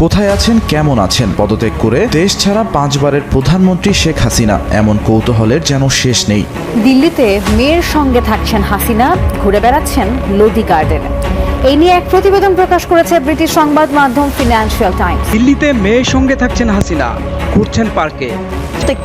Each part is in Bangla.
কোথায় আছেন, কেমন আছেন? পদত্যাগ করে দেশ ছাড়া 5 বারের প্রধানমন্ত্রী শেখ হাসিনা, এমন কৌতূহলের যেন শেষ নেই। দিল্লিতে মেয়ের সঙ্গে থাকছেন হাসিনা, ঘুরে বেড়াচ্ছেন লোদি গার্ডেনে। এই নিয়ে এক প্রতিবেদন প্রকাশ করেছে ব্রিটিশ সংবাদ মাধ্যম ফিনান্সিয়াল টাইমস। দিল্লিতে মেয়ের সঙ্গে থাকছেন হাসিনা, ঘুরছেন পার্কে।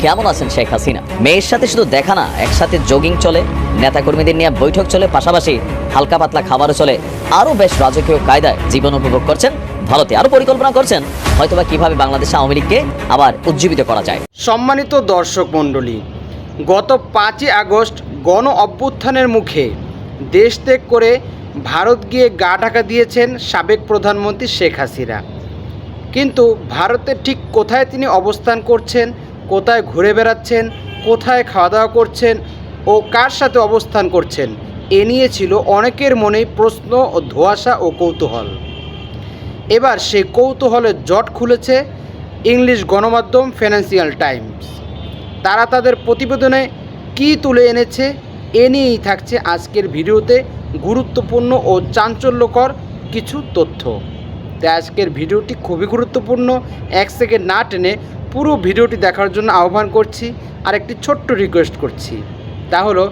কেমন আছেন শেখ হাসিনা? মেয়ের সাথে শুধু দেখা না, একসাথে জগিং চলে, নেতাকর্মীদের নিয়ে বৈঠক চলে, পাশাপাশি হালকা পাতলা খাবারও চলে। আরও বেশ রাজকীয় কায়দায় জীবন উপভোগ করছেন ভারতে। আরও পরিকল্পনা করছেন হয়তোবা কিভাবে বাংলাদেশে আওয়ামী লীগকে আবার উজ্জীবিত করা যায়। সম্মানিত দর্শক মণ্ডলী, গত 5ই আগস্ট গণ অভ্যুত্থানের মুখে দেশ ত্যাগ করে ভারত গিয়ে গা ঢাকা দিয়েছেন সাবেক প্রধানমন্ত্রী শেখ হাসিনা। কিন্তু ভারতের ঠিক কোথায় তিনি অবস্থান করছেন, কোথায় ঘুরে বেড়াচ্ছেন, কোথায় খাওয়া দাওয়া করছেন ও কার সাথে অবস্থান করছেন, এ নিয়ে ছিল অনেকের মনেই প্রশ্ন ও ধোঁয়াশা ও কৌতূহল। এবার সেই কৌতূহলের জট খুলেছে ইংলিশ গণমাধ্যম ফিনান্সিয়াল টাইমস। তারা তাদের প্রতিবেদনে কী তুলে এনেছে, এ নিয়েই থাকছে আজকের ভিডিওতে গুরুত্বপূর্ণ ও চাঞ্চল্যকর কিছু তথ্য। তাই আজকের ভিডিওটি খুবই গুরুত্বপূর্ণ। 1 সেকেন্ড না টেনে পুরো ভিডিওটি দেখার জন্য আহ্বান করছি। আর একটি ছোট্ট রিকোয়েস্ট করছি, তা হলো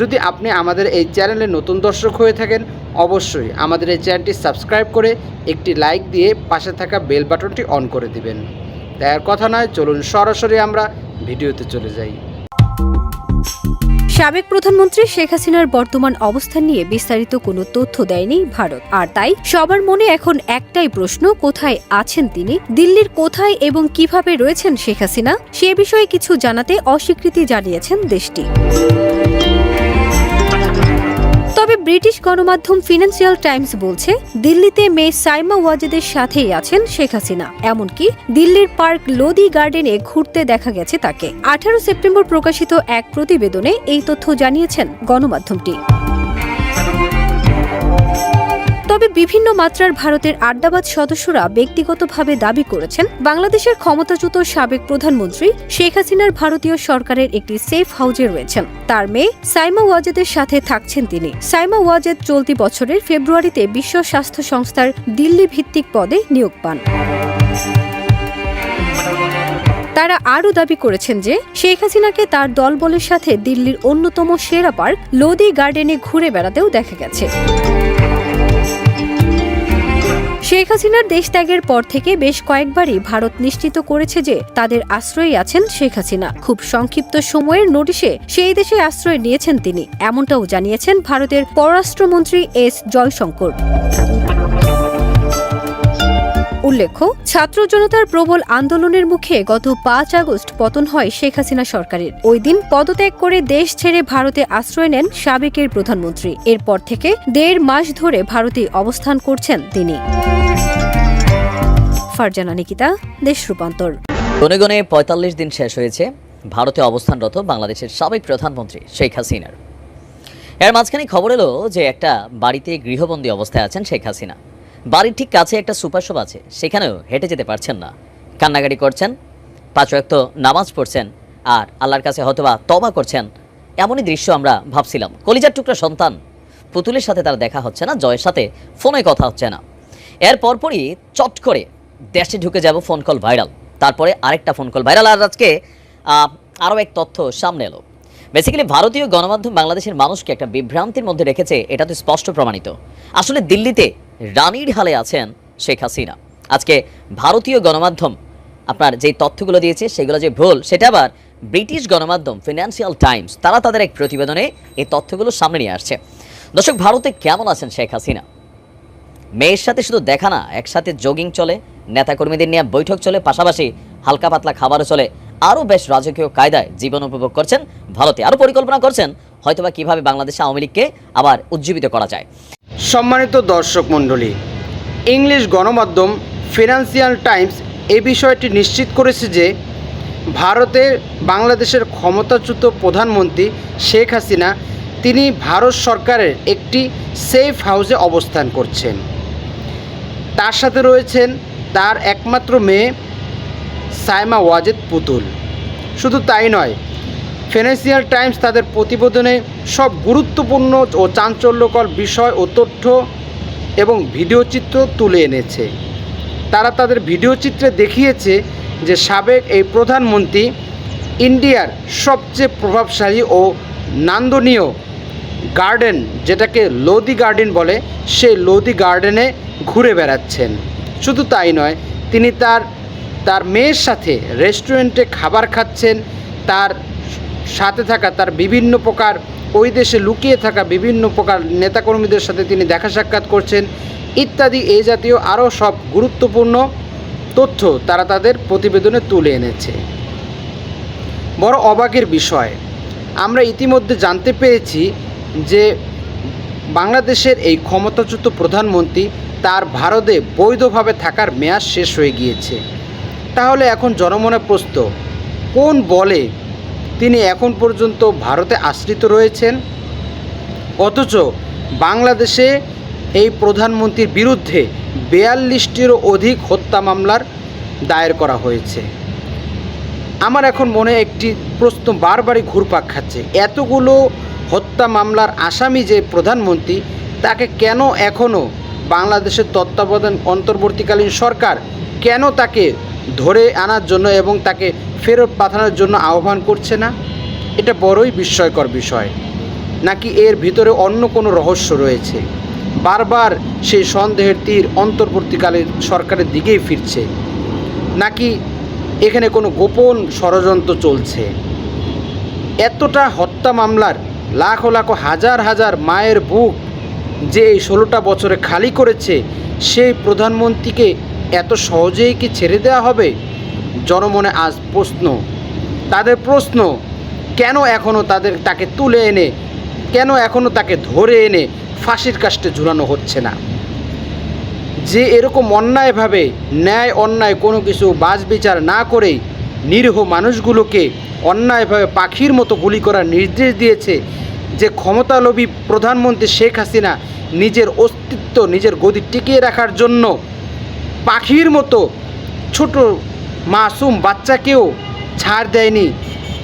যদি আপনি আমাদের এই চ্যানেলে নতুন দর্শক হয়ে থাকেন, অবশ্যই আমাদের এই চ্যানেলটি সাবস্ক্রাইব করে একটি লাইক দিয়ে পাশে থাকা বেল বাটনটি অন করে দিবেন। তাই আর কথা নয়, চলুন সরাসরি আমরা ভিডিওতে চলে যাই। সাবেক প্রধানমন্ত্রী শেখ হাসিনার বর্তমান অবস্থান নিয়ে বিস্তারিত কোনো তথ্য দেয়নি ভারত। আর তাই সবার মনে এখন একটাই প্রশ্ন, কোথায় আছেন তিনি? দিল্লির কোথায় এবং কিভাবে রয়েছেন শেখ হাসিনা? সে বিষয়ে কিছু জানাতে অস্বীকৃতি জানিয়েছেন দেশটি। তবে ব্রিটিশ গণমাধ্যম ফিনান্সিয়াল টাইমস বলছে, দিল্লিতে মেয়ে সাইমা ওয়াজেদের সাথেই আছেন শেখ হাসিনা। এমনকি দিল্লির পার্ক লোদি গার্ডেনে ঘুরতে দেখা গেছে তাকে। 18 সেপ্টেম্বর প্রকাশিত এক প্রতিবেদনে এই তথ্য জানিয়েছেন গণমাধ্যমটি। তবে বিভিন্ন মাত্রার ভারতের আড্ডাবাজ সদস্যরা ব্যক্তিগতভাবে দাবি করেছেন, বাংলাদেশের ক্ষমতাচ্যুত সাবেক প্রধানমন্ত্রী শেখ হাসিনার ভারতীয় সরকারের একটি সেফ হাউজে রয়েছেন। তার মেয়ে সাইমা ওয়াজেদের সাথে থাকছেন তিনি। সাইমা ওয়াজেদ চলতি বছরের ফেব্রুয়ারিতে বিশ্ব স্বাস্থ্য সংস্থার দিল্লি ভিত্তিক পদে নিয়োগ পান। তারা আরও দাবি করেছেন যে শেখ হাসিনাকে তার দলবলের সাথে দিল্লির অন্যতম সেরা পার্ক লোদি গার্ডেনে ঘুরে বেড়াতেও দেখা গেছে। শেখ হাসিনার দেশ ত্যাগের পর থেকে বেশ কয়েকবারই ভারত নিশ্চিত করেছে যে তাদের আশ্রয়ে আছেন শেখ হাসিনা। খুব সংক্ষিপ্ত সময়ের নোটিশে সেই দেশে আশ্রয় নিয়েছেন তিনি, এমনটাও জানিয়েছেন ভারতের পররাষ্ট্রমন্ত্রী এস জয়শঙ্কর। উল্লেখ্য, ছাত্র জনতার প্রবল আন্দোলনের মুখে গত 5 আগস্ট পতন হয় শেখ হাসিনা সরকারের। ওই দিন পদত্যাগ করে দেশ ছেড়ে ভারতে আশ্রয় নেন সাবেকের প্রধানমন্ত্রী। এরপর থেকে 1.5 মাস ধরে ভারতে অবস্থান করছেন তিনি। ফারজানা নিকিতা, দেশ রূপান্তর। গনে গনে 45 দিন শেষ হয়েছে ভারতে অবস্থানরত বাংলাদেশের সাবেক প্রধানমন্ত্রী শেখ হাসিনার। এর মাঝখানে খবর এলো যে একটা বাড়িতে গৃহবন্দী অবস্থায় আছেন শেখ হাসিনা। বাড়ির ঠিক কাছে একটা সুপার শপ আছে, সেখানেও হেঁটে যেতে পারছেন না। কান্নাকাটি করছেন, 5 ওয়াক্ত নামাজ পড়ছেন, আর আল্লাহর কাছে হয়তোবা তওবা করছেন। এমনই দৃশ্য আমরা ভাবছিলাম। কলিজার টুকরা সন্তান পুতুলের সাথে তার দেখা হচ্ছে না, জয়ের সাথে ফোনে কথা হচ্ছে না। এর পরপরই চট করে দেশে ঢুকে যাব, ফোন কল ভাইরাল, তারপরে আরেকটা ফোন কল ভাইরাল। আর আজকে আরও এক তথ্য সামনে এলো। বেসিক্যালি ভারতীয় গণমাধ্যম বাংলাদেশের মানুষকে একটা বিভ্রান্তির মধ্যে রেখেছে, এটা তো স্পষ্ট প্রমাণিত। আসলে দিল্লিতে রানীর হালে আছেন শেখ হাসিনা। আজকে ভারতীয় গণমাধ্যম আপনার যে তথ্যগুলো দিয়েছে সেগুলো যে ভুল, সেটা আবার ব্রিটিশ গণমাধ্যম ফিনান্সিয়াল টাইমস তারা তাদের এক প্রতিবেদনে এই তথ্যগুলো সামনে নিয়ে আসছে। দর্শক, ভারতে কেমন আছেন শেখ হাসিনা? মেয়ের সাথে শুধু দেখা না, একসাথে জগিং চলে, নেতাকর্মীদের নিয়ে বৈঠক চলে, পাশাপাশি হালকা পাতলা খাবারও চলে। আরও বেশ রাজকীয় কায়দায় জীবন উপভোগ করছেন ভারতে। আরও পরিকল্পনা করছেন হয়তোবা কিভাবে বাংলাদেশে আওয়ামী লীগকে আবার উজ্জীবিত করা যায়। সম্মানিত দর্শক মণ্ডলী, ইংলিশ গণমাধ্যম ফিনান্সিয়াল টাইমস এই বিষয়টি নিশ্চিত করেছে যে ভারতের বাংলাদেশের ক্ষমতাচ্যুত প্রধানমন্ত্রী শেখ হাসিনা তিনি ভারত সরকারের একটি সেফ হাউসে অবস্থান করছেন। তার সাথে রয়েছেন তার একমাত্র মেয়ে সাইমা ওয়াজেদ পুতুল। শুধু তাই নয়, ফিনান্সিয়াল টাইমস তাদের প্রতিবেদনে সব গুরুত্বপূর্ণ ও চাঞ্চল্যকর বিষয় ও তথ্য এবং ভিডিও চিত্র তুলে এনেছে। তারা তাদের ভিডিও চিত্রে দেখিয়েছে যে সাবেক এই প্রধানমন্ত্রী ইন্ডিয়ার সবচেয়ে প্রভাবশালী ও নান্দনীয় গার্ডেন, যেটাকে লোদি গার্ডেন বলে, সেই লোদি গার্ডেনে ঘুরে বেড়াচ্ছেন। শুধু তাই নয়, তিনি তার মেয়ের সাথে রেস্টুরেন্টে খাবার খাচ্ছেন, তার সাথে থাকা তার বিভিন্ন প্রকার ওই দেশে লুকিয়ে থাকা বিভিন্ন প্রকার নেতাকর্মীদের সাথে তিনি দেখা সাক্ষাৎ করছেন ইত্যাদি এই জাতীয় আরও সব গুরুত্বপূর্ণ তথ্য তারা তাদের প্রতিবেদনে তুলে এনেছে। বড় অবাকের বিষয়, আমরা ইতিমধ্যে জানতে পেরেছি যে বাংলাদেশের এই ক্ষমতাচ্যুত প্রধানমন্ত্রী তার ভারতে বৈধভাবে থাকার মেয়াদ শেষ হয়ে গিয়েছে। তাহলে এখন জনমনে প্রশ্ন, কোন বলে তিনি এখন পর্যন্ত ভারতে আশ্রিত রয়েছেন? অথচ বাংলাদেশে এই প্রধানমন্ত্রীর বিরুদ্ধে 42টিরও অধিক হত্যা মামলার দায়ের করা হয়েছে। আমার এখন মনে একটি প্রশ্ন বারবারই ঘুরপাক খাচ্ছে, এতগুলো হত্যা মামলার আসামি যে প্রধানমন্ত্রী, তাকে কেন এখনও বাংলাদেশের তত্ত্বাবধান অন্তর্বর্তীকালীন সরকার কেন তাকে ধরে আনার জন্য এবং তাকে ফেরত পাঠানোর জন্য আহ্বান করছে না? এটা বড়ই বিস্ময়কর বিষয়। নাকি এর ভিতরে অন্য কোনো রহস্য রয়েছে? বারবার সেই সন্দেহের তীর অন্তর্বর্তীকালীন সরকারের দিকেই ফিরছে, নাকি এখানে কোনো গোপন ষড়যন্ত্র চলছে? এতটা হত্যা মামলার লাখো লাখো হাজার হাজার মায়ের বুক যে এই 16টা বছরে খালি করেছে, সেই প্রধানমন্ত্রীকে এত সহজেই কি ছেড়ে দেওয়া হবে? জনমনে আজ প্রশ্ন, তাদের প্রশ্ন, কেন এখনও তাকে তুলে এনে, কেন এখনও তাকে ধরে এনে ফাঁসির কাস্টে ঝুলানো হচ্ছে না? যে এরকম অন্যায়ভাবে ন্যায় অন্যায় কোনো কিছু বাছবিচার না করেই নিরীহ মানুষগুলোকে অন্যায়ভাবে পাখির মতো গুলি করার নির্দেশ দিয়েছে, যে ক্ষমতালোভী প্রধানমন্ত্রী শেখ হাসিনা নিজের অস্তিত্ব, নিজের গদি টিকিয়ে রাখার জন্য পাখির মতো ছোট মাসুম বাচ্চাকেও ছাড় দেয়নি।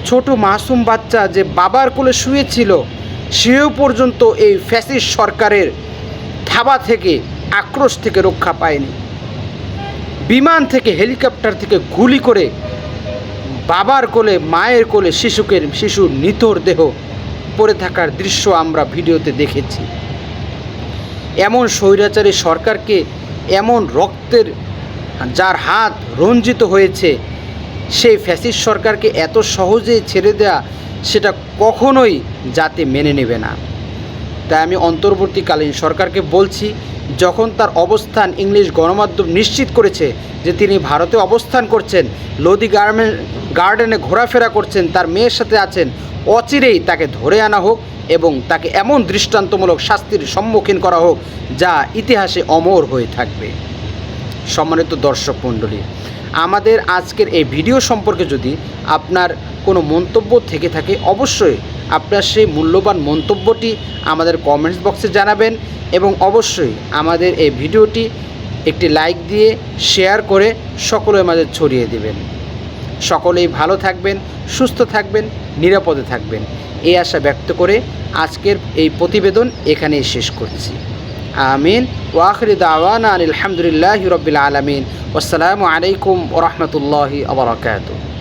ছোট মাসুম বাচ্চা যে বাবার কোলে শুয়েছিল, সেও পর্যন্ত এই ফ্যাসিস্ট সরকারের থাবা থেকে, আক্রোশ থেকে রক্ষা পায়নি। বিমান থেকে, হেলিকপ্টার থেকে গুলি করে বাবার কোলে, মায়ের কোলে শিশুর নিথর দেহ পড়ে থাকার দৃশ্য আমরা ভিডিওতে দেখেছি। এমন স্বৈরাচারী সরকারকে, এমন রক্তের যার হাত রঞ্জিত হয়েছে, সেই ফ্যাসিস্ট সরকারকে এত সহজেই ছেড়ে দেওয়া, সেটা কখনোই জাতি মেনে নেবে না। তাই আমি অন্তর্বর্তীকালীন সরকারকে বলছি, যখন তার অবস্থান ইংলিশ গণমাধ্যম নিশ্চিত করেছে যে তিনি ভারতে অবস্থান করছেন, লোদি গার্ডেনে ঘোরাফেরা করছেন, তার মেয়ের সাথে আছেন, অচিরেই তাকে ধরে আনা হোক এবং তাকে এমন দৃষ্টান্তমূলক শাস্তির সম্মুখীন করা হোক যা ইতিহাসে অমর হয়ে থাকবে। সম্মানিত দর্শক মণ্ডলী, আমাদের আজকের এই ভিডিও সম্পর্কে যদি আপনার কোনো মন্তব্য থেকে থাকে, অবশ্যই আপনার সেই মূল্যবান মন্তব্যটি আমাদের কমেন্টস বক্সে জানাবেন এবং অবশ্যই আমাদের এই ভিডিওটি একটি লাইক দিয়ে শেয়ার করে সকলের মাঝে ছড়িয়ে দেবেন। সকলেই ভালো থাকবেন, সুস্থ থাকবেন, নিরাপদে থাকবেন, এই আশা ব্যক্ত করে আজকের এই প্রতিবেদন এখানেই শেষ করছি। আমিন। ওয়া আখিরু দাওয়ানা আলহামদুলিল্লাহি রাব্বিল আলামিন। আসসালামু আলাইকুম ওয়া রাহমাতুল্লাহি ওয়া বারাকাতুহু।